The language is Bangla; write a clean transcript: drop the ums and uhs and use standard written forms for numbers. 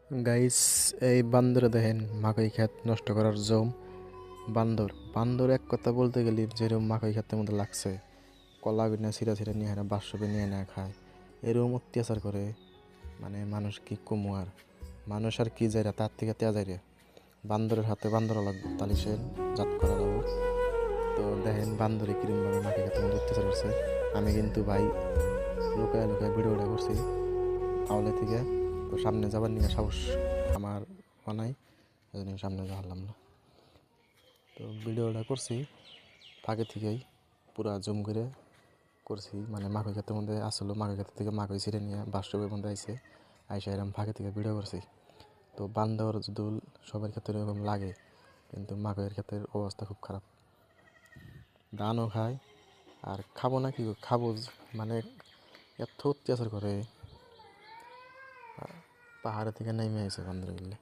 গাইস, এই বান্দরে দেখেন মাকই ক্ষেত নষ্ট করার জম। বান্দর বান্দর এক কথা বলতে গেলে যেরকম মাকই ক্ষেতের মধ্যে লাগছে, কলা বিনা ছিঁড়া ছিঁড়া নিয়ে না বাসবে নিয়ে না খায়, এরকম অত্যাচার করে। মানে মানুষ কি কমু আর, মানুষ আর কি যায় তার থেকে তেয়া যায় রে। বান্দরের হাতে বান্দর লাগবে তাহলে সে জাত করা যাবো। তো দেখেন বান্দরে কিরমভাবে মাকই ক্ষেতের মধ্যে অত্যাচার করছে। আমি কিন্তু ভাই লুকায় লুকায় ভিডিওটা করছি আওলে থেকে। তো সামনে যাবার নিয়ে সাহস আমার নাই, এই জন্য সামনে যাওয়ালাম না। তো ভিডিওটা করছি ফাঁকে থেকেই, পুরা জুম করে করছি। মানে মাকই ক্ষেতের মধ্যে আসলো, মাকই ক্ষেতের থেকে মাকই ছিঁড়ে নিয়ে বাথরুমের মধ্যে আইসে আইসা এরম ফাঁকে থেকে ভিডিও করছি। তো বান্দর যদি সবার ক্ষেত্রে এরকম লাগে, কিন্তু মাকইয়ের ক্ষেত্রে অবস্থা খুব খারাপ। ধানও খায় আর খাবো না কি খাবো, মানে এত অত্যাচার করে। পাহাড়ে থেকে নেমে আসে বান্দরগুলো।